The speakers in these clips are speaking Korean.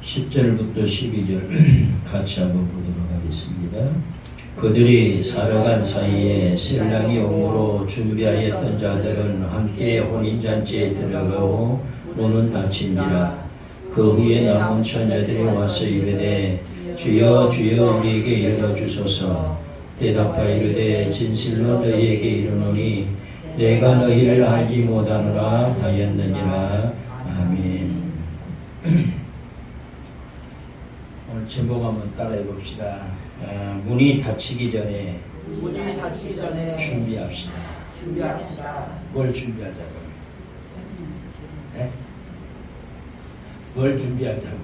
10절부터 12절 같이 한번 보도록 하겠습니다. 그들이 살아간 사이에 신랑이 오므로 준비하였던 자들은 함께 혼인잔치에 들어가고 문은 닫힌지라. 그 후에 남은 처녀들이 와서 이르되 주여 주여 우리에게 열어주소서. 대답하여 이르되 진실로 너희에게 이르노니 내가 너희를 알지 못하노라 하였느니라. 아멘. 오늘 제목 한번 따라해 봅시다. 문이 닫히기 전에 준비합시다. 뭘 준비하자고? 네? 뭘 준비하자고?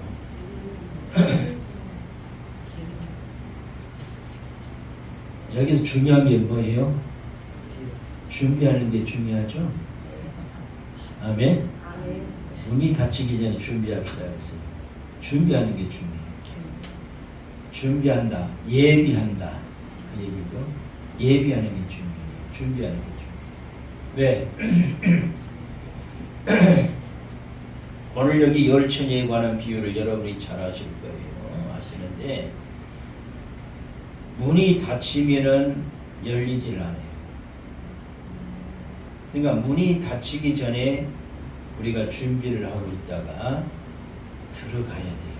여기서 중요한 게 뭐예요? 준비하는 게 중요하죠? 아멘? 문이 닫히기 전에 준비합시다 그랬어요. 준비하는 게 중요해요. 준비한다, 예비한다 그 얘기죠. 예비하는 게 중요해요. 준비하는 게 중요해요. 왜? 오늘 여기 열처녀에 관한 비유를 여러분이 잘 아실 거예요. 아시는데 문이 닫히면은 열리질 않아요. 그러니까 문이 닫히기 전에 우리가 준비를 하고 있다가 들어가야 돼요.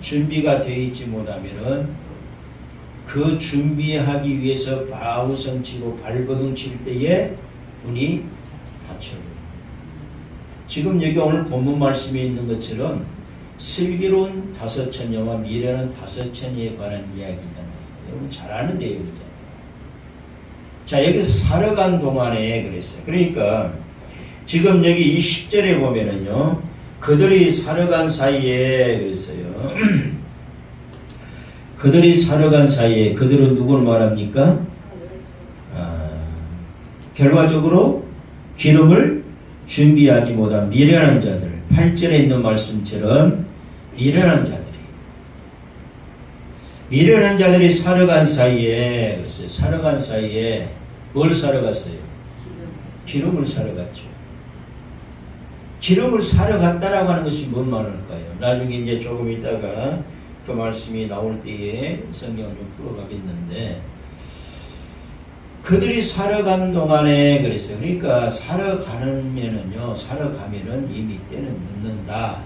준비가 되어 있지 못하면은 그 준비하기 위해서 바우성 치고 발버둥 칠 때에 문이 닫혀버립니다. 지금 여기 오늘 본문 말씀에 있는 것처럼 슬기로운 다섯 처녀와 미련한 다섯 처녀에 관한 이야기잖아요. 여러분 잘 아는 내용이잖아요. 자, 여기서 살아간 동안에 그랬어요. 그러니까 지금 여기 이 10절에 보면은요, 그들이 살아간 사이에 그랬어요. 그들이 살아간 사이에, 그들은 누구를 말합니까? 결과적으로 기름을 준비하지 못한 미련한 자들. 8절에 있는 말씀처럼 미련한 자들이. 미련한 자들이 살아간 사이에, 그랬어요. 살아간 사이에 뭘 사러 갔어요? 기름을 사러 갔죠. 기름을 사러 갔다라고 하는 것이 뭔 말일까요? 나중에 이제 조금 있다가 그 말씀이 나올 때에 성경을 좀 풀어가겠는데, 그들이 사러 가는 동안에 그랬어요. 그러니까 사러 가면은 이미 때는 늦는다.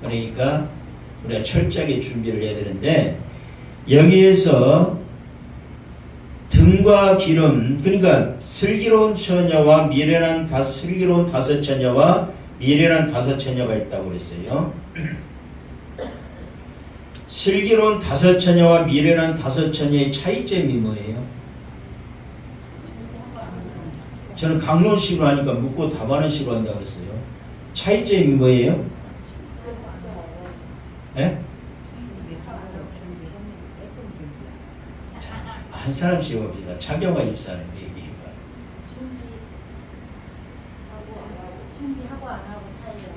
그러니까 우리가 철저하게 준비를 해야 되는데, 여기에서 등과 기름, 그러니까 슬기로운 처녀와 미련한 슬기로운 다섯 처녀와 미련한 다섯 처녀가 있다고 그랬어요. 슬기로운 다섯 처녀와 미련한 다섯 처녀의 차이점이 뭐예요? 저는 강론식으로 하니까 묻고 답하는 식으로 한다고 그랬어요. 차이점이 뭐예요? 예? 한 사람씩 봅시다. 차경화 집사님 얘기해봐요. 준비하고 안 하고 차이요.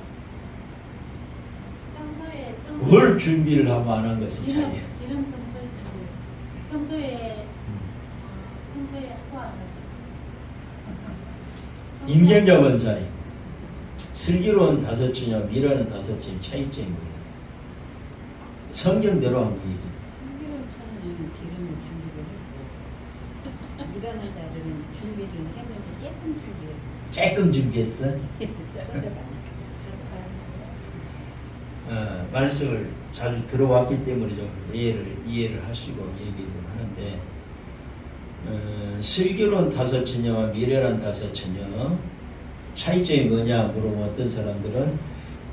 평소에 뭘 준비를 하고 안 한 것이 차이예요. 기름 등불 준비. 평소에 하고 안 하고. 임경자 원사님, 슬기로운 다섯 처녀, 미련한 다섯 처녀 차이점이 뭐예요? 성경대로 한번 얘기해요. 슬기로운 처녀는 기름을 준비를 했고, 일하는 자들은 준비를 했는데 조금 준비했어? 말씀을 자주 들어왔기 때문에 좀 이해를 하시고 얘기를 하는데, 슬기로운 다섯 처녀와 미련한 다섯 처녀 차이점이 뭐냐 물어보면 어떤 사람들은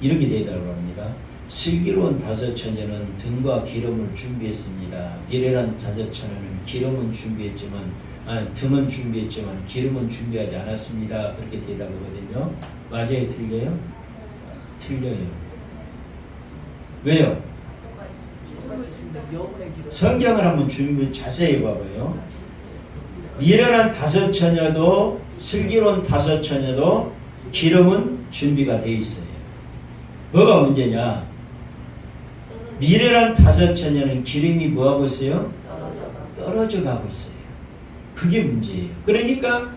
이렇게 대답을 합니다. 슬기로운 다섯 처녀는 등과 기름을 준비했습니다. 미련한 다섯 처녀는 등은 준비했지만 기름은 준비하지 않았습니다. 그렇게 대답하거든요. 맞아요? 틀려요? 틀려요. 왜요? 성경을 한번 자세히 봐봐요. 미련한 다섯 처녀도 슬기로운 다섯 처녀도 기름은 준비가 되어 있어요. 뭐가 문제냐? 미련한 다섯 처녀는 기름이 뭐하고 있어요? 떨어져 가고 있어요. 그게 문제예요. 그러니까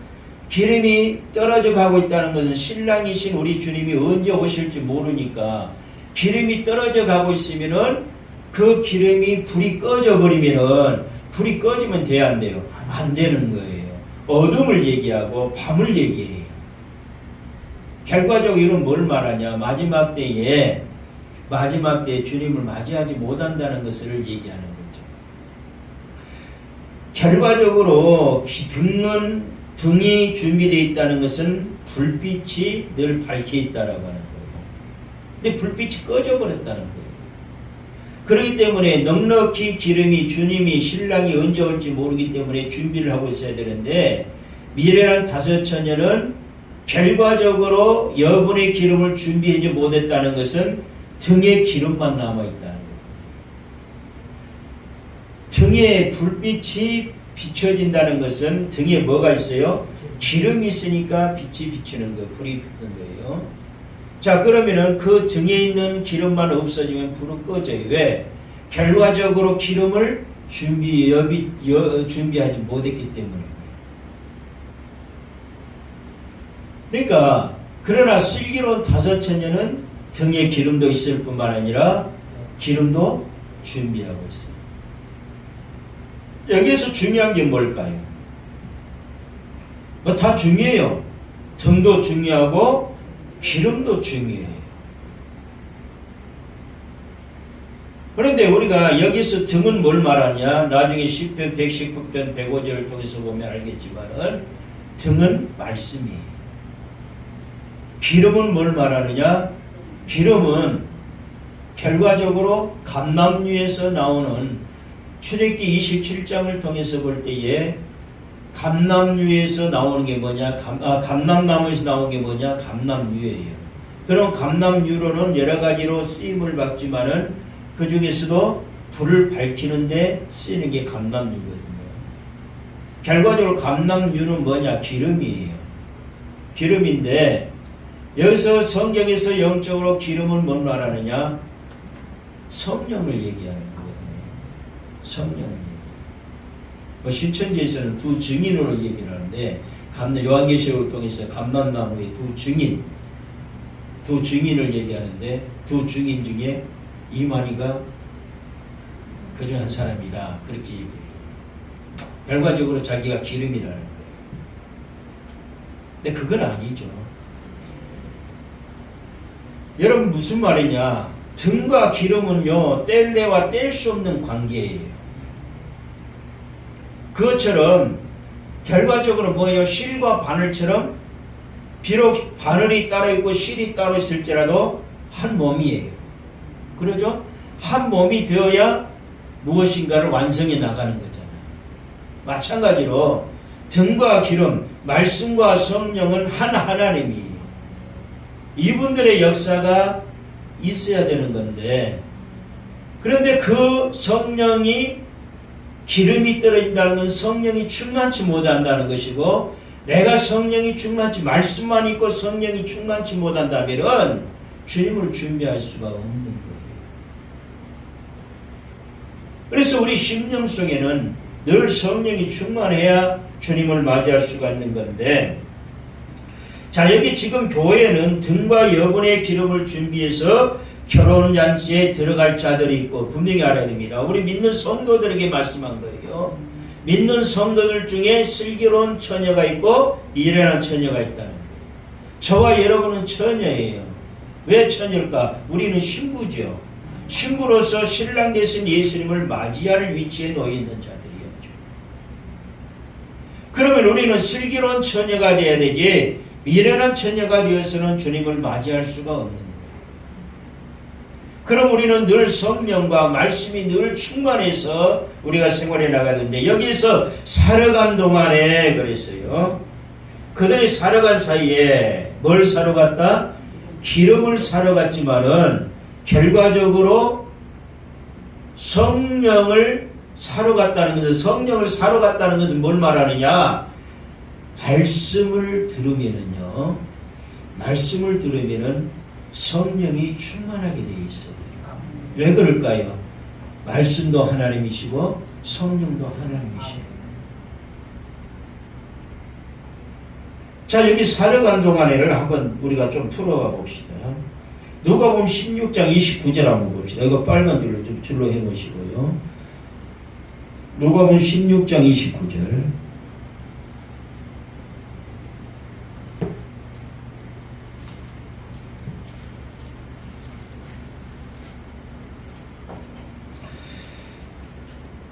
기름이 떨어져 가고 있다는 것은 신랑이신 우리 주님이 언제 오실지 모르니까 기름이 떨어져 가고 있으면은 그 기름이 불이 꺼져 버리면은 불이 꺼지면 돼야 안 돼요? 안 되는 거예요. 어둠을 얘기하고 밤을 얘기해요. 결과적으로 이런 뭘 말하냐? 마지막 때에 주님을 맞이하지 못한다는 것을 얘기하는 거죠. 결과적으로 등이 준비되어 있다는 것은 불빛이 늘 밝혀 있다라고 하는 거예요. 근데 불빛이 꺼져 버렸다는 거예요. 그렇기 때문에 넉넉히 기름이 주님이 신랑이 언제 올지 모르기 때문에 준비를 하고 있어야 되는데 미래란 5 처녀는 결과적으로 여분의 기름을 준비하지 못했다는 것은 등에 기름만 남아있다는 거예요. 등에 불빛이 비춰진다는 것은 등에 뭐가 있어요? 기름이 있으니까 빛이 비추는 거예요. 불이 붙는 거예요. 자, 그러면은 그 등에 있는 기름만 없어지면 불은 꺼져요. 왜? 결과적으로 기름을 준비하지 못했기 때문에. 그러니까 그러나 슬기로운 5 처녀는 등에 기름도 있을 뿐만 아니라 기름도 준비하고 있어요. 여기에서 중요한 게 뭘까요? 뭐 다 중요해요. 등도 중요하고 기름도 중요해요. 그런데 우리가 여기서 등은 뭘 말하냐? 나중에 시편 119편 105절을 통해서 보면 알겠지만은 등은 말씀이에요. 기름은 뭘 말하느냐? 기름은 결과적으로 감람유에서 나오는 출애굽기 27장을 통해서 볼 때에 감람유에서 나오는 게 뭐냐? 감람나무에서 나오는 게 뭐냐? 감람유예요. 그럼 감람유로는 여러 가지로 쓰임을 받지만은 그 중에서도 불을 밝히는데 쓰이는 게 감람유거든요. 결과적으로 감람유는 뭐냐? 기름이에요. 기름인데 여기서 성경에서 영적으로 기름은 뭘 말하느냐? 성령을 얘기하는 거거든요. 성령을. 신천지에서는 2 증인으로 얘기를 하는데 요한계시록을 통해서 감람나무의 2 증인을 얘기하는데 2 증인 중에 이만희가 그러한 사람이다. 그렇게 얘기해요. 결과적으로 자기가 기름이라는 거예요. 근데 그건 아니죠. 여러분 무슨 말이냐? 등과 기름은요 뗄래와 뗄 수 없는 관계예요. 그것처럼 결과적으로 뭐예요? 실과 바늘처럼 비록 바늘이 따로 있고 실이 따로 있을지라도 한 몸이에요. 그러죠? 한 몸이 되어야 무엇인가를 완성해 나가는 거잖아요. 마찬가지로 등과 기름, 말씀과 성령은 한 하나님이에요. 이분들의 역사가 있어야 되는 건데 그런데 그 성령이 기름이 떨어진다는 건 성령이 충만치 못한다는 것이고 내가 성령이 충만치 말씀만 있고 성령이 충만치 못한다면 주님을 준비할 수가 없는 거예요. 그래서 우리 심령 속에는 늘 성령이 충만해야 주님을 맞이할 수가 있는 건데 자 여기 지금 교회는 등과 여분의 기름을 준비해서 결혼잔치에 들어갈 자들이 있고 분명히 알아야 됩니다. 우리 믿는 성도들에게 말씀한 거예요. 믿는 성도들 중에 슬기로운 처녀가 있고 미련한 처녀가 있다는 거예요. 저와 여러분은 처녀예요. 왜 처녀일까? 우리는 신부죠. 신부로서 신랑 되신 예수님을 맞이할 위치에 놓여 있는 자들이었죠. 그러면 우리는 슬기로운 처녀가 되어야 되지 미련한 처녀가 되어서는 주님을 맞이할 수가 없는 거예요. 그럼 우리는 늘 성령과 말씀이 늘 충만해서 우리가 생활해 나가는데 여기서 살아간 동안에 그랬어요. 그들이 살아간 사이에 뭘 사러 갔다? 기름을 사러 갔지만은 결과적으로 성령을 사러 갔다는 것은 성령을 사러 갔다는 것은 뭘 말하느냐? 말씀을 들으면은요. 말씀을 들으면은 성령이 충만하게 되어 있어요. 왜 그럴까요? 말씀도 하나님이시고 성령도 하나님이시고. 자 여기 살아간 동안에를 한번 우리가 좀 풀어가 봅시다. 누가복음 16장 29절 한번 봅시다. 이거 빨간 줄로 해놓으시고요. 누가복음 16장 29절.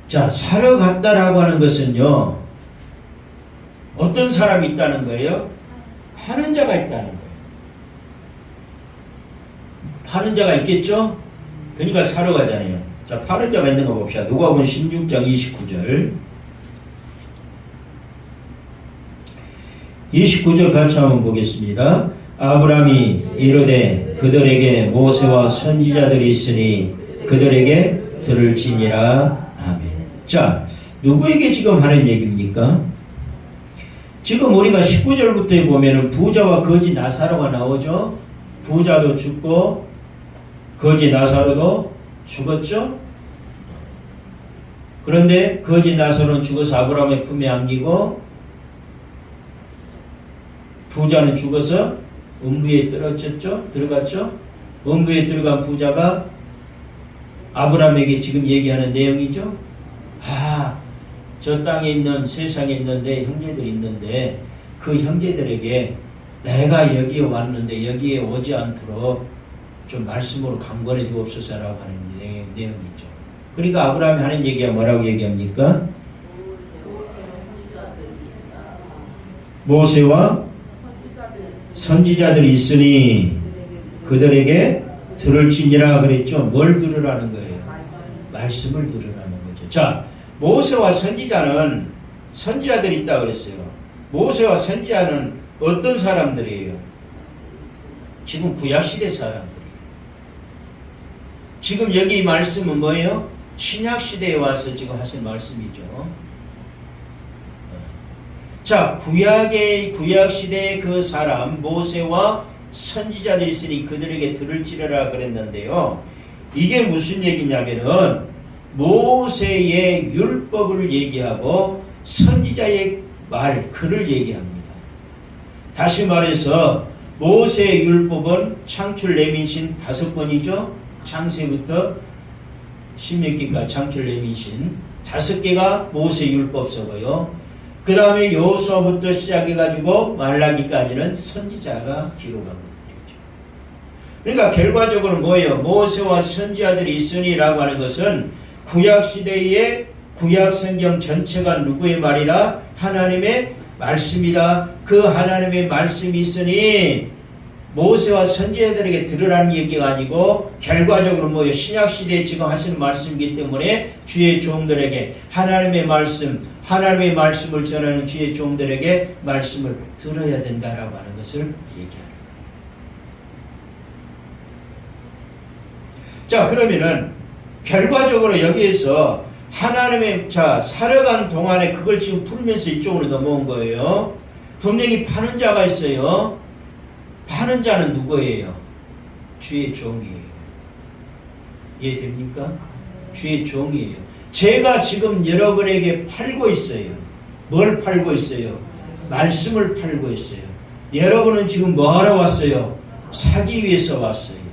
자, 사러 갔다라고 하는 것은요, 어떤 사람이 있다는 거예요? 파는 자가 있다는 거예요. 파는 자가 있겠죠? 그러니까 사러 가잖아요. 자, 파는 자가 있는 거 봅시다. 누가복음 16장 29절. 29절 같이 한번 보겠습니다. 아브라함이 이르되 그들에게 모세와 선지자들이 있으니 그들에게 들을지니라. 아멘. 자, 누구에게 지금 하는 얘기입니까? 지금 우리가 19절부터 보면은 부자와 거지 나사로가 나오죠? 부자도 죽고 거지 나사로도 죽었죠? 그런데 거지 나사로는 죽어서 아브라함의 품에 안기고 부자는 죽어서 음부에 들어갔죠? 음부에 들어간 부자가 아브라함에게 지금 얘기하는 내용이죠? 저 땅에 있는 세상에 있는 내 형제들이 있는데 그 형제들에게 내가 여기에 왔는데 여기에 오지 않도록 좀 말씀으로 강권해 주옵소서라고 하는 내용이죠. 그러니까 아브라함이 하는 얘기가 뭐라고 얘기합니까? 모세와 선지자들이 있으니 그들에게 들을지니라 그랬죠. 뭘 들으라는 거예요? 말씀을 들으라는 거죠. 자, 모세와 선지자들이 있다고 그랬어요. 모세와 선지자는 어떤 사람들이에요? 지금 구약시대 사람들이에요. 지금 여기 말씀은 뭐예요? 신약시대에 와서 지금 하신 말씀이죠. 자, 구약시대의 그 사람, 모세와 선지자들이 있으니 그들에게 들을지라 그랬는데요. 이게 무슨 얘기냐면은 모세의 율법을 얘기하고 선지자의 글을 얘기합니다. 다시 말해서 모세의 율법은 창출 레민신 5번이죠. 창세부터 신명기까지 창출 레민신 5개가 모세 율법서고요. 그 다음에 여호수아부터 시작해가지고 말라기까지는 선지자가 기록하고 있죠. 그러니까 결과적으로 뭐예요? 모세와 선지자들이 있으니라고 하는 것은 구약시대의 구약성경 전체가 누구의 말이다? 하나님의 말씀이다. 그 하나님의 말씀이 있으니 모세와 선지자들에게 들으라는 얘기가 아니고 결과적으로 뭐예요? 신약시대에 지금 하시는 말씀이기 때문에 주의 종들에게 하나님의 말씀을 전하는 주의 종들에게 말씀을 들어야 된다라고 하는 것을 얘기하는 거예요. 자, 그러면은 결과적으로 여기에서 하나님의 살아간 동안에 그걸 지금 풀면서 이쪽으로 넘어온 거예요. 분명히 파는 자가 있어요. 파는 자는 누구예요? 주의 종이에요. 이해됩니까? 주의 종이에요. 제가 지금 여러분에게 팔고 있어요. 뭘 팔고 있어요? 말씀을 팔고 있어요. 여러분은 지금 뭐 하러 왔어요? 사기 위해서 왔어요.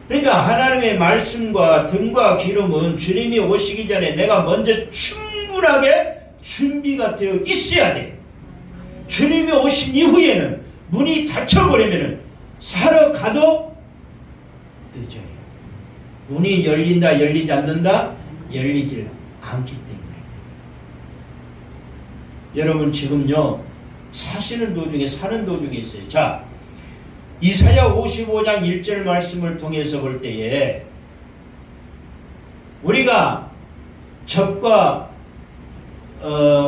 그러니까 하나님의 말씀과 등과 기름은 주님이 오시기 전에 내가 먼저 충분하게 준비가 되어 있어야 돼. 주님이 오신 이후에는 문이 닫혀버리면 사러 가도 늦어요. 문이 열린다, 열리지 않는다? 열리질 않기 때문에. 여러분 지금요, 사시는 도중에, 사는 도중에 있어요. 자, 이사야 55장 1절 말씀을 통해서 볼 때에 우리가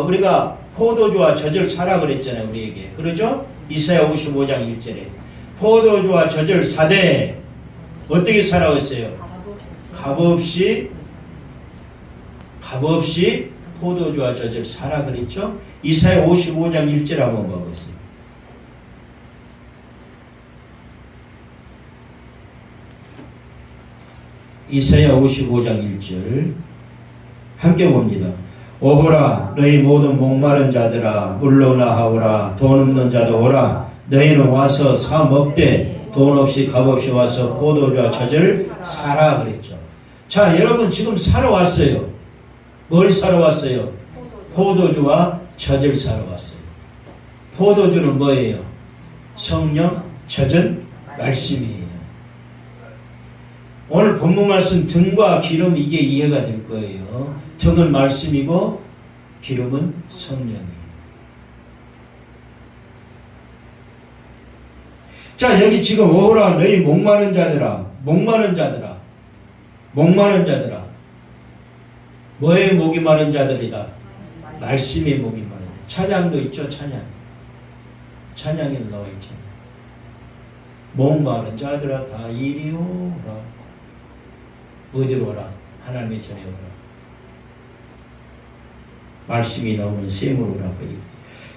우리가 포도주와 젖을 사라 그랬잖아요. 우리에게. 그러죠? 이사야 55장 1절에 포도주와 젖을 사되 어떻게 사라고 했어요? 값없이 포도주와 젖을 사라 그랬죠? 이사야 55장 1절 한번 봐보세요. 이사야 55장 1절 함께 봅니다. 오호라 너희 모든 목마른 자들아 물러나 하오라 돈 없는 자도 오라 너희는 와서 사 먹되 돈 없이 값 없이 와서 포도주와 젖을 사라 그랬죠. 자, 여러분 지금 사러 왔어요. 뭘 사러 왔어요? 포도주와 젖을 사러 왔어요. 포도주는 뭐예요? 성령, 젖은 말씀이에요. 오늘 본문 말씀 등과 기름 이게 이해가 될 거예요. 등은 말씀이고 기름은 성령이에요. 자, 여기 지금 오라 너희 목마른 자들아, 목마른 자들아, 목마른 자들아. 뭐에 목이 마른 자들이다? 말씀에 목이 마른 자. 찬양도 있죠, 찬양. 찬양에 나와 있잖아요. 목마른 자들아 다 이리 오라. 어디로 오라? 하나님의 전에 오라. 말씀이 나오는 셈으로 오라.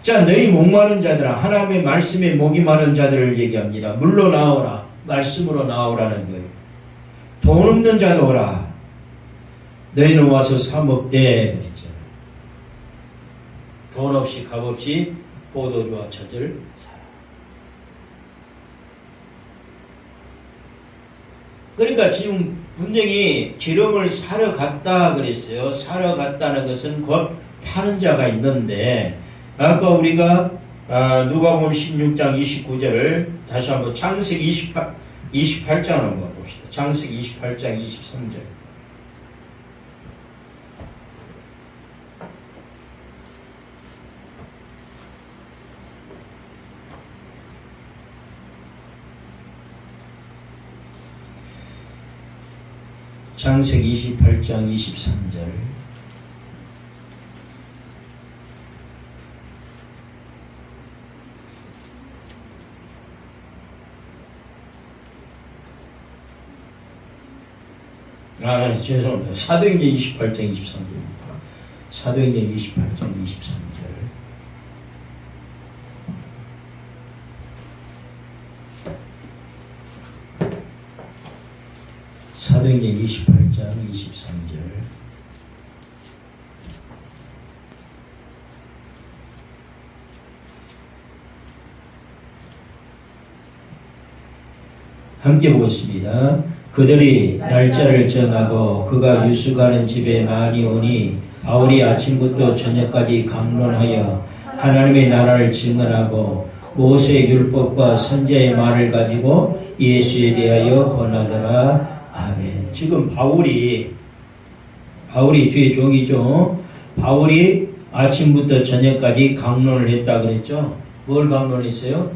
자, 너희 목마른 자들아, 하나님의 말씀에 목이 마른 자들을 얘기합니다. 물로 나오라. 말씀으로 나오라는 거예요. 돈 없는 자도 오라. 너희는 와서 사 먹되 그랬죠. 돈 없이 값 없이 포도주와 젖을 사라. 그러니까 지금 분명히 기름을 사러 갔다 그랬어요. 사러 갔다는 것은 곧 파는 자가 있는데, 아까 우리가 누가복음 16장 29절을 다시 한번 창세기 28장 한번 봅시다. 창세기 28장 23절. 창세기 28장 23절. 죄송합니다. 사도행전 28장 23절입니다. 사도행전 28장 23절. 사도행전 28장 23절. 함께 보겠습니다. 그들이 날짜를 정하고 그가 유숙하는 집에 많이 오니 바울이 아침부터 저녁까지 강론하여 하나님의 나라를 증언하고 모세의 율법과 선지자의 말을 가지고 예수에 대하여 권하더라. 아멘. 지금 바울이 주의 종이죠. 바울이 아침부터 저녁까지 강론을 했다 그랬죠. 뭘 강론했어요?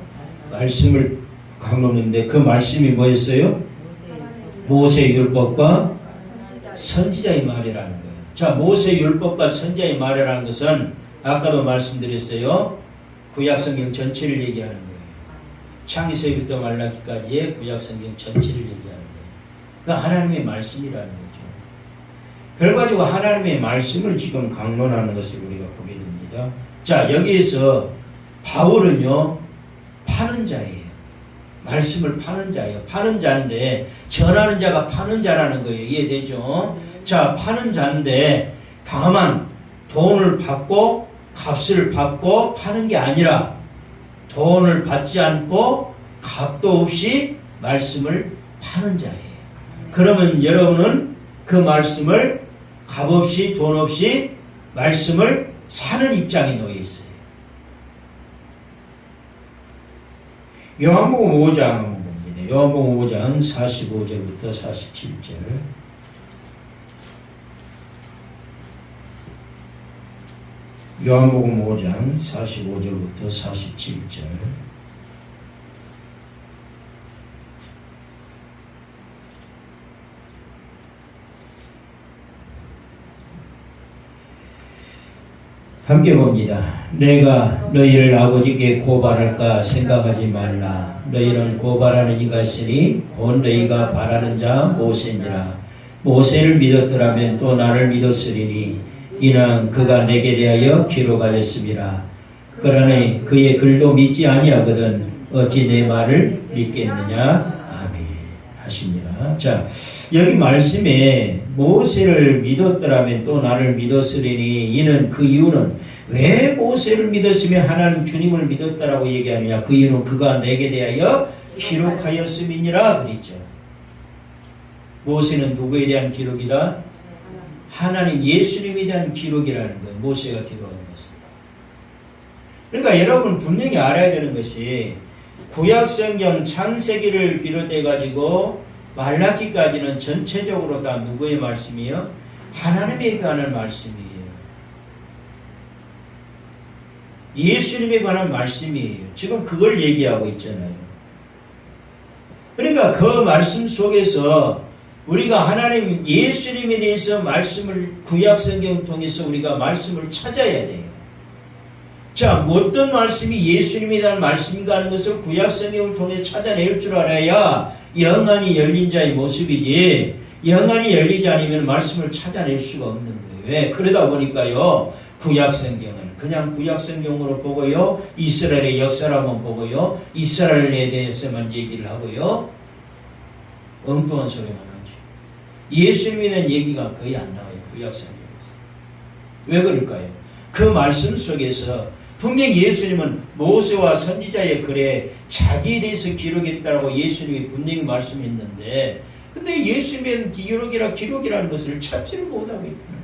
말씀을 강론했는데 그 말씀이 뭐였어요? 모세의 율법과 선지자의 말이라는 거예요. 자, 모세의 율법과 선지자의 말이라는 것은 아까도 말씀드렸어요. 구약성경 전체를 얘기하는 거예요. 창세기부터 말라기까지의 구약성경 전체를 얘기하는 거예요. 그러니까 하나님의 말씀이라는 거죠. 결과적으로 하나님의 말씀을 지금 강론하는 것을 우리가 보게 됩니다. 자, 여기에서 바울은요, 파는 자예요. 말씀을 파는 자예요. 파는 자인데 전하는 자가 파는 자라는 거예요. 이해되죠? 자, 파는 자인데 다만 돈을 받고 값을 받고 파는 게 아니라 돈을 받지 않고 값도 없이 말씀을 파는 자예요. 그러면 여러분은 그 말씀을 값 없이 돈 없이 말씀을 사는 입장에 놓여 있어요. 요한복음 5장 한번 봅니다. 요한복음 5장 45절부터 47절. 요한복음 5장 45절부터 47절. 함께 봅니다. 내가 너희를 아버지께 고발할까 생각하지 말라. 너희는 고발하는 이가 있으니 곧 너희가 바라는 자 모세니라. 모세를 믿었더라면 또 나를 믿었으리니 이는 그가 내게 대하여 기록하였음이라. 그러니 그의 글도 믿지 아니하거든 어찌 내 말을 믿겠느냐. 아멘 하십니다. 자, 여기 말씀에 모세를 믿었더라면 또 나를 믿었으리니 이는 그 이유는 왜 모세를 믿었으면 하나님 주님을 믿었다라고 얘기하느냐. 그 이유는 그가 내게 대하여 기록하였음이니라 그랬죠. 모세는 누구에 대한 기록이다? 하나님 예수님에 대한 기록이라는 거예요. 모세가 기록한 것은. 그러니까 여러분 분명히 알아야 되는 것이 구약성경 창세기를 비롯해 가지고 말라기까지는 전체적으로 다 누구의 말씀이요? 하나님에 관한 말씀이에요. 예수님에 관한 말씀이에요. 지금 그걸 얘기하고 있잖아요. 그러니까 그 말씀 속에서 우리가 하나님 예수님에 대해서 말씀을 구약성경 통해서 우리가 말씀을 찾아야 돼요. 자, 어떤 말씀이 예수님에 대한 말씀인가 하는 것을 구약성경을 통해 찾아낼 줄 알아야 영안이 열린 자의 모습이지, 영안이 열리지 않으면 말씀을 찾아낼 수가 없는 거예요. 왜? 그러다 보니까요, 구약성경은 그냥 구약성경으로 보고요, 이스라엘의 역사를 한번 보고요, 이스라엘에 대해서만 얘기를 하고요, 엉뚱한 소리만 하죠. 예수님에 대한 얘기가 거의 안 나와요, 구약성경에서. 왜 그럴까요? 그 말씀 속에서 분명히 예수님은 모세와 선지자의 글에 자기에 대해서 기록했다라고 예수님이 분명히 말씀했는데, 근데 예수님의 기록이라는 것을 찾지를 못하고 있다는 거예요.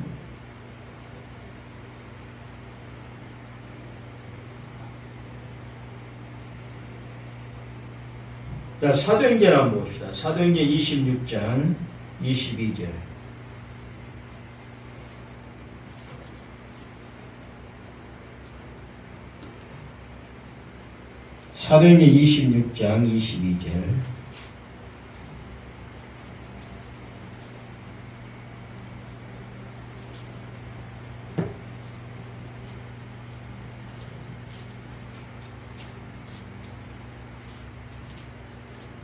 자, 사도행전 한번 봅시다. 사도행전 26장 22절. 사도행전 26장 22절.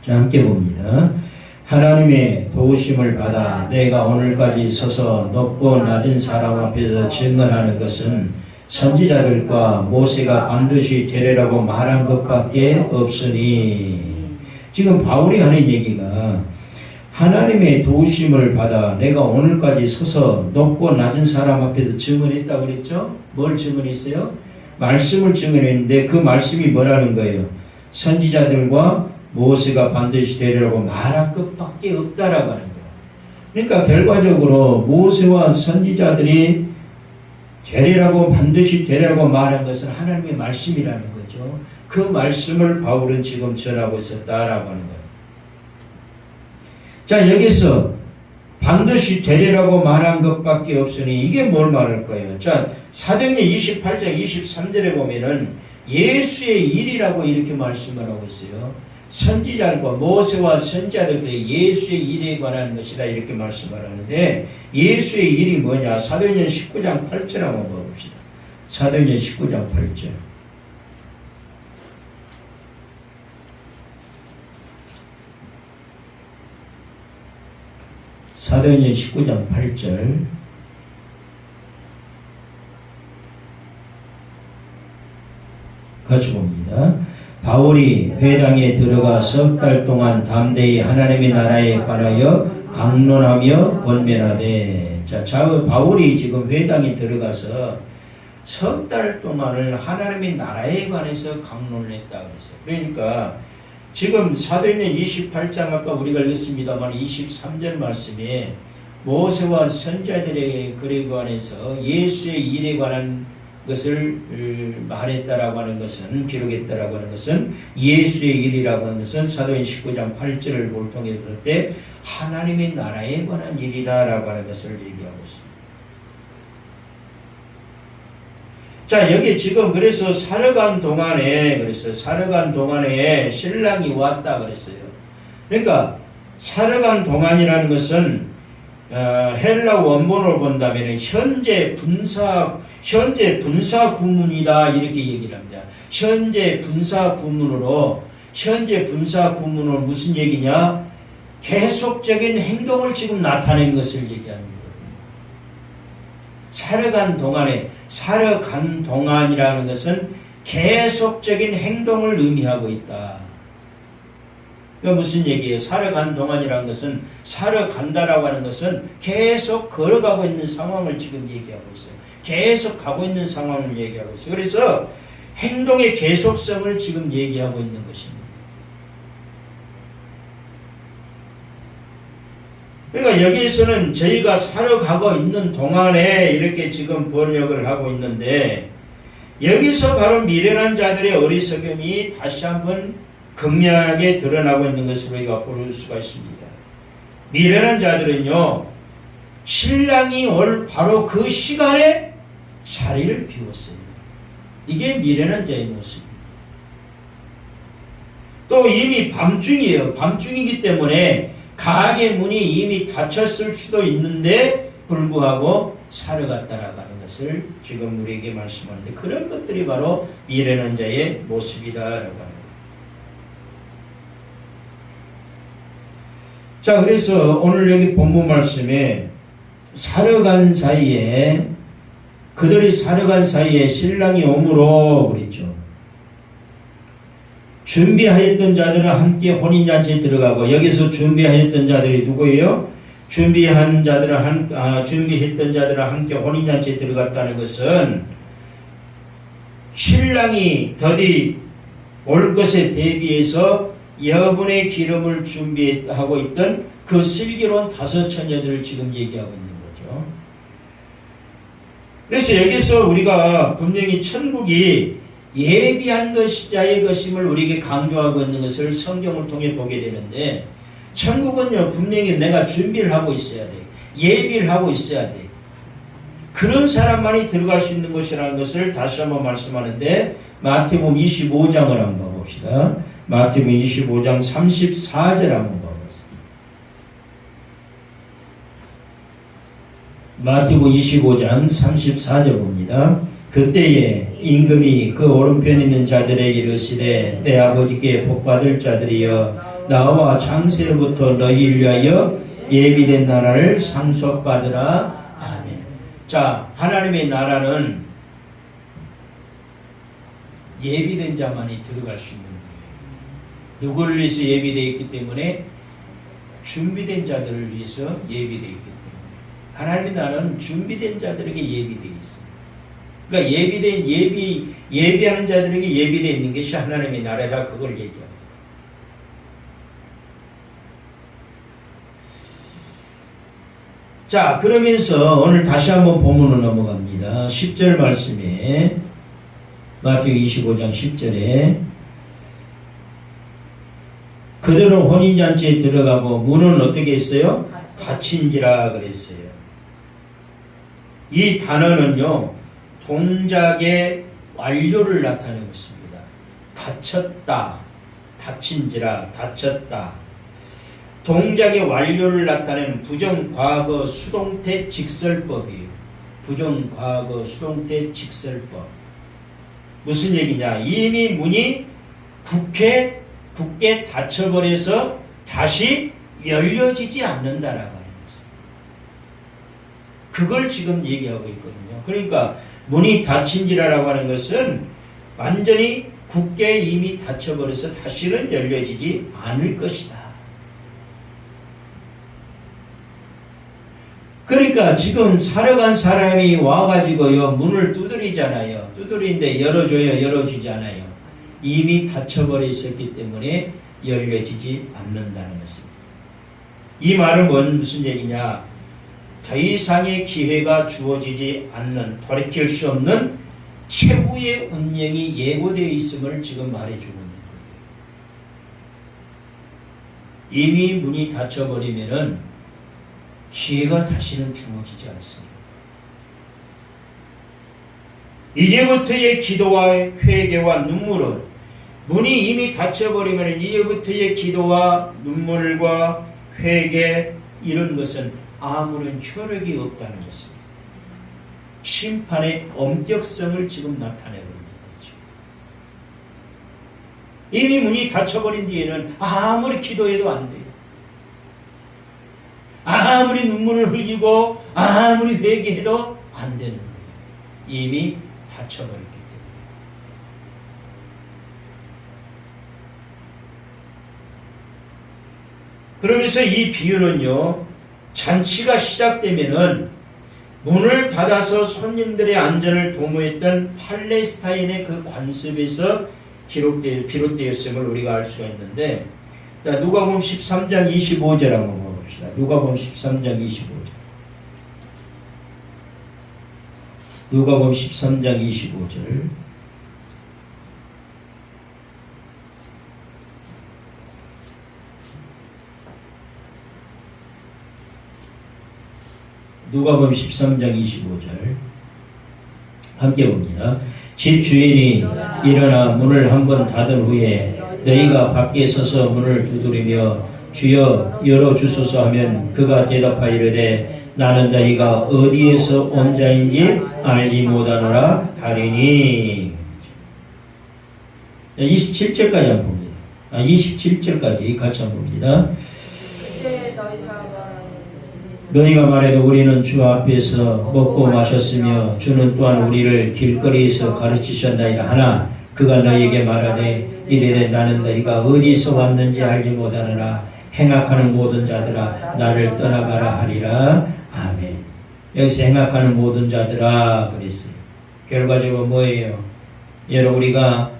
자, 함께 봅니다. 하나님의 도우심을 받아 내가 오늘까지 서서 높고 낮은 사람 앞에서 증언하는 것은 선지자들과 모세가 반드시 되리라고 말한 것밖에 없으니. 지금 바울이 하는 얘기가 하나님의 도우심을 받아 내가 오늘까지 서서 높고 낮은 사람 앞에서 증언했다고 그랬죠? 뭘 증언했어요? 말씀을 증언했는데 그 말씀이 뭐라는 거예요? 선지자들과 모세가 반드시 되리라고 말한 것밖에 없다라고 하는 거예요. 그러니까 결과적으로 모세와 선지자들이 되리라고 반드시 되리라고 말한 것은 하나님의 말씀이라는 거죠. 그 말씀을 바울은 지금 전하고 있었다라고 하는 거예요. 자, 여기서 반드시 되리라고 말한 것밖에 없으니 이게 뭘 말할까요? 자, 사도행전 28장 23절에 보면은 예수의 일이라고 이렇게 말씀을 하고 있어요. 선지자들과 모세와 선지자들의 예수의 일에 관한 것이다 이렇게 말씀을 하는데, 예수의 일이 뭐냐? 사도행전 19장 8절 한번 봅시다. 사도행전 19장 8절. 사도행전 19장 8절. 같이 봅니다. 바울이 회당에 들어가 석 달 동안 담대히 하나님의 나라에 관하여 강론하며 권면하되. 자, 바울이 지금 회당에 들어가서 석 달 동안을 하나님의 나라에 관해서 강론을 했다 그랬어요. 그러니까 지금 사도행전 28장 아까 우리가 읽었습니다만 23절 말씀에 모세와 선지자들의 글에 관해서 예수의 일에 관한 것을 말했다라고 하는 것은, 기록했다라고 하는 것은, 예수의 일이라고 하는 것은 사도행전 19장 8절을 볼 통해 볼 때 하나님의 나라에 관한 일이다라고 하는 것을 얘기하고 있습니다. 자, 여기 지금 그래서 살아간 동안에 신랑이 왔다 그랬어요. 그러니까 살아간 동안이라는 것은 헬라 원본을 본다면 현재 분사 구문이다 이렇게 얘기를 합니다. 현재 분사 구문으로 무슨 얘기냐? 계속적인 행동을 지금 나타낸 것을 얘기하는 거거든요. 살아간 동안이라는 것은 계속적인 행동을 의미하고 있다. 그러니까 무슨 얘기예요? 살아간 동안이라는 것은, 살아간다라고 하는 것은 계속 걸어가고 있는 상황을 지금 얘기하고 있어요. 계속 가고 있는 상황을 얘기하고 있어요. 그래서 행동의 계속성을 지금 얘기하고 있는 것입니다. 그러니까 여기에서는 저희가 사러 가고 있는 동안에 이렇게 지금 번역을 하고 있는데, 여기서 바로 미련한 자들의 어리석음이 다시 한번 극명하게 드러나고 있는 것을 우리가 볼 수가 있습니다. 미련한 자들은요, 신랑이 올 바로 그 시간에 자리를 비웠어요. 이게 미련한 자의 모습입니다. 또 이미 밤중이에요. 밤중이기 때문에 가게 문이 이미 닫혔을 수도 있는데 불구하고 사러 갔다라고 하는 것을 지금 우리에게 말씀하는데, 그런 것들이 바로 미련한 자의 모습이다라고 하는 거예요. 자, 그래서 오늘 여기 본문 말씀에 사러 간 사이에, 그들이 사러 간 사이에 신랑이 오므로 그랬죠. 준비하였던 자들은 함께 혼인잔치에 들어가고, 여기서 준비하였던 자들이 누구예요? 준비했던 자들은 함께 혼인잔치에 들어갔다는 것은 신랑이 더디 올 것에 대비해서 여분의 기름을 준비하고 있던 그 슬기로운 5 처녀들을 지금 얘기하고 있는 거죠. 그래서 여기서 우리가 분명히 천국이 예비한 것이자의 것임을 우리에게 강조하고 있는 것을 성경을 통해 보게 되는데, 천국은요 분명히 내가 준비를 하고 있어야 돼. 예비를 하고 있어야 돼. 그런 사람만이 들어갈 수 있는 것이라는 것을 다시 한번 말씀하는데, 마태복음 25장을 한번 봅시다. 마태복음 25장 34절 한번 봐보세요. 마태복음 25장 34절 봅니다. 그때에 임금이 그 오른편에 있는 자들에게 이르시되, 내 아버지께 복받을 자들이여, 나와 창세로부터 너희를 위하여 예비된 나라를 상속받으라. 아멘. 자, 하나님의 나라는 예비된 자만이 들어갈 수 있는 거예요. 누구를 위해서 예비되어 있기 때문에? 준비된 자들을 위해서 예비되어 있기 때문에. 하나님의 나라는 준비된 자들에게 예비되어 있습니다. 그러니까 예비하는 자들에게 예비되어 있는 것이 하나님의 나라다, 그걸 얘기합니다. 자, 그러면서 오늘 다시 한번 본문으로 넘어갑니다. 10절 말씀에, 마태복음 25장 10절에 그들은 혼인잔치에 들어가고 문은 어떻게 했어요? 닫힌지라 그랬어요. 이 단어는요, 동작의 완료를 나타내고 있습니다. 닫혔다, 닫힌지라, 닫혔다. 동작의 완료를 나타내는 부정과거 수동태 직설법이에요. 부정과거 수동태 직설법. 무슨 얘기냐? 이미 문이 굳게 닫혀버려서 다시 열려지지 않는다라고 하는 것입니다. 그걸 지금 얘기하고 있거든요. 그러니까 문이 닫힌지라라고 하는 것은 완전히 굳게 이미 닫혀버려서 다시는 열려지지 않을 것이다. 그러니까 지금 사러 간 사람이 와가지고요, 문을 두드리잖아요. 두드리는데 열어줘요, 열어주지 않아요. 이미 닫혀버려 있었기 때문에 열려지지 않는다는 것입니다. 이 말은 무슨 얘기냐? 더 이상의 기회가 주어지지 않는, 돌이킬 수 없는 최후의 운명이 예고되어 있음을 지금 말해주고 있는 거예요. 이미 문이 닫혀버리면은 기회가 다시는 주어지지 않습니다. 이제부터의 기도와 회개와 눈물은, 문이 이미 닫혀버리면 이제부터의 기도와 눈물과 회개, 이런 것은 아무런 효력이 없다는 것입니다. 심판의 엄격성을 지금 나타내고 있는 거죠. 이미 문이 닫혀버린 뒤에는 아무리 기도해도 안 돼요. 아무리 눈물을 흘리고 아무리 회개해도 안 되는 거예요. 이미 닫혀버렸기 때문에. 그러면서 이 비유는요, 잔치가 시작되면은 문을 닫아서 손님들의 안전을 도모했던 팔레스타인의 그 관습에서 비롯되었음을 우리가 알 수가 있는데, 자, 누가복음 13장 25절 한번 봅시다. 봅시다. 누가복음 13장 25절. 누가복음 13장 25절. 누가복음 13장 25절 함께 봅니다. 집 주인이 일어나 문을 한번 닫은 후에 너희가 밖에 서서 문을 두드리며 주여 열어주소서 하면 그가 대답하여 이르되 나는 너희가 어디에서 온 자인지 알지 못하노라 하리니. 27절까지 한번 봅니다. 27절까지 같이 한번 봅니다. 그때 너희가 말해도 우리는 주 앞에서 먹고 마셨으며 주는 또한 우리를 길거리에서 가르치셨나이다 하나 그가 너희에게 말하되 이르되 나는 너희가 어디서 왔는지 알지 못하느라 행악하는 모든 자들아 나를 떠나가라 하리라. 아멘. 여기서 행악하는 모든 자들아 그랬어요. 결과적으로 뭐예요? 여러분 우리가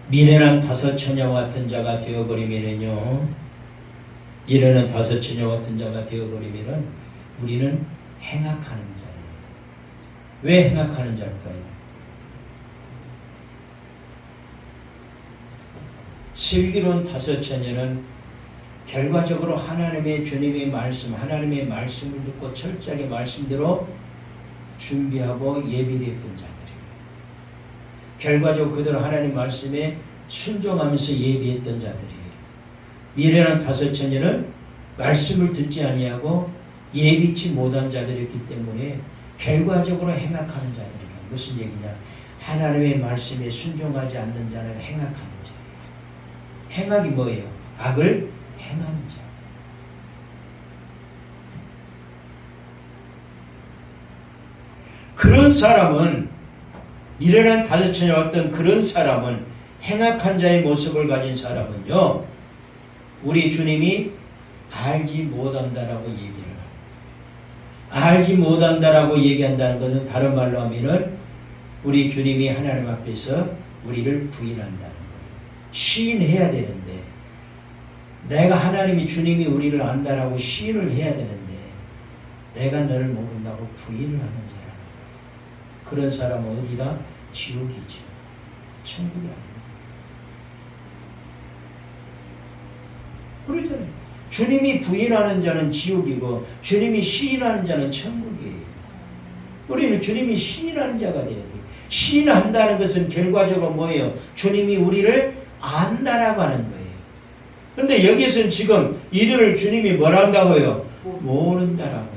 미련한 다섯 처녀와 같은 자가 되어버리면은요, 이르는 다섯 처녀 같은 자가 되어버리면은 우리는 행악하는 자예요. 왜 행악하는 자일까요? 슬기로운 다섯 처녀는 결과적으로 하나님의 주님의 말씀, 하나님의 말씀을 듣고 철저하게 말씀대로 준비하고 예비됐던 자들이에요. 결과적으로 그대로 하나님 말씀에 순종하면서 예비했던 자들이에요. 미련한 다섯 처녀는 말씀을 듣지 아니하고 예비치 못한 자들이었기 때문에 결과적으로 행악하는 자들이에요. 무슨 얘기냐? 하나님의 말씀에 순종하지 않는 자는 행악하는 자예요. 행악이 뭐예요? 악을 행하는 자. 그런 사람은, 미련한 다섯 처녀 어떤 그런 사람은, 행악한 자의 모습을 가진 사람은요, 우리 주님이 알지 못한다라고 얘기를 합니다. 알지 못한다라고 얘기한다는 것은 다른 말로 하면은 우리 주님이 하나님 앞에서 우리를 부인한다는 거예요. 시인해야 되는데, 내가 하나님이 주님이 우리를 안다라고 시인을 해야 되는데 내가 너를 모른다고 부인을 하는 자라는 거예요. 그런 사람은 어디다? 지옥이죠. 천국이 아닙니다. 그러잖아요. 주님이 부인하는 자는 지옥이고 주님이 시인하는 자는 천국이에요. 우리는 주님이 시인하는 자가 돼야 돼요. 시인한다는 것은 결과적으로 뭐예요? 주님이 우리를 안다라고 하는 거예요. 그런데 여기서는 지금 이들을 주님이 뭐라 한다고요? 모른다라고.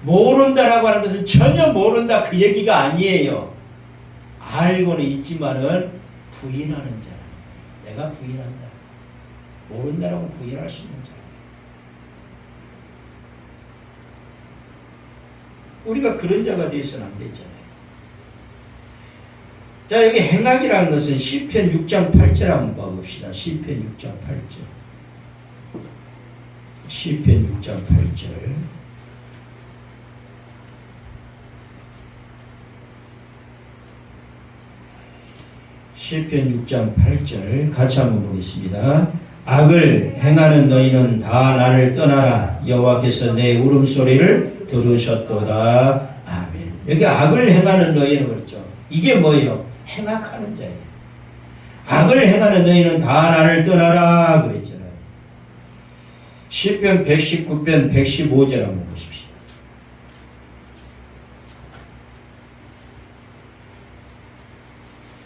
모른다라고 하는 것은 전혀 모른다 그 얘기가 아니에요. 알고는 있지만은 부인하는 자라는 거예요. 내가 부인한다. 모른다라고 부인할 수 있는 자라. 우리가 그런 자가 되어서는 안 되잖아요. 자, 여기 행악이라는 것은 시편 6장 8절 한번 봐봅시다. 시편 6장 8절. 시편 6장 8절. 시편 6장 8절 같이 한번 보겠습니다. 악을 행하는 너희는 다 나를 떠나라. 여호와께서 내 울음소리를 들으셨도다. 아멘. 여기 악을 행하는 너희는 그렇죠. 이게 뭐예요? 행악하는 자예요. 악을 행하는 너희는 다 나를 떠나라 그랬잖아요. 시편 119편 115절 한번 보십시오.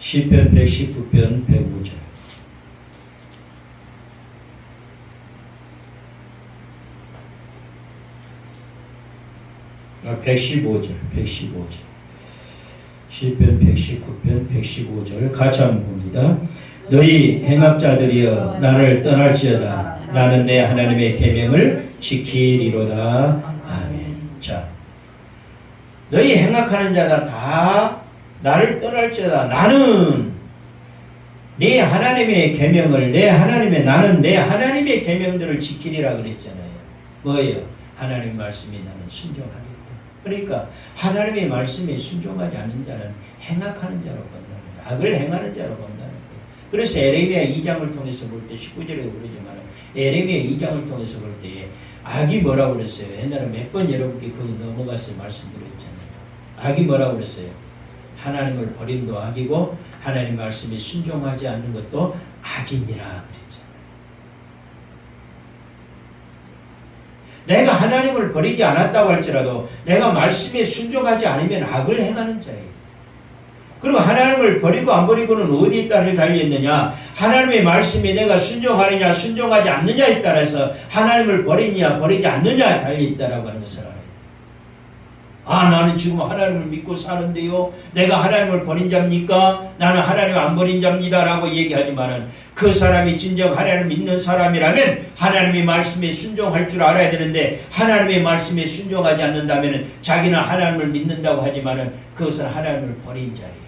시편 119편 105절. 아, 115절. 시편 119편 115절 같이 한번 봅니다. 너희 행악자들이여 나를 떠날지어다. 나는 내 하나님의 계명을 지키리로다. 아멘. 자, 너희 행악하는 자다 다 나를 떠날지어다. 나는 내 하나님의 계명을 나는 내 하나님의 계명들을 지키리라 그랬잖아요. 뭐예요? 하나님 말씀이 나는 순종하겠다. 그러니까 하나님의 말씀에 순종하지 않는 자는 행악하는 자로 본다는 거예요. 악을 행하는 자로 본다는 거예요. 그래서 에레미야 2장을 통해서 볼 때 19절에 그러지만 에레미야 2장을 통해서 볼 때 악이 뭐라고 그랬어요? 옛날에 몇 번 여러분께 그거 넘어갔어요. 말씀드렸잖아요. 악이 뭐라고 그랬어요? 하나님을 버림도 악이고 하나님 말씀에 순종하지 않는 것도 악이니라 그랬잖아요. 내가 하나님을 버리지 않았다고 할지라도 내가 말씀에 순종하지 않으면 악을 행하는 자예요. 그리고 하나님을 버리고 안 버리고는 어디에 따라 달려있느냐? 하나님의 말씀에 내가 순종하느냐 순종하지 않느냐에 따라서 하나님을 버리냐 버리지 않느냐에 달려있다라고 하는 것을 알아야 돼요. 아, 나는 지금 하나님을 믿고 사는데요, 내가 하나님을 버린 자입니까? 나는 하나님을 안 버린 자입니다 라고 얘기하지만은 그 사람이 진정 하나님을 믿는 사람이라면 하나님의 말씀에 순종할 줄 알아야 되는데, 하나님의 말씀에 순종하지 않는다면은 자기는 하나님을 믿는다고 하지만은 그것은 하나님을 버린 자예요.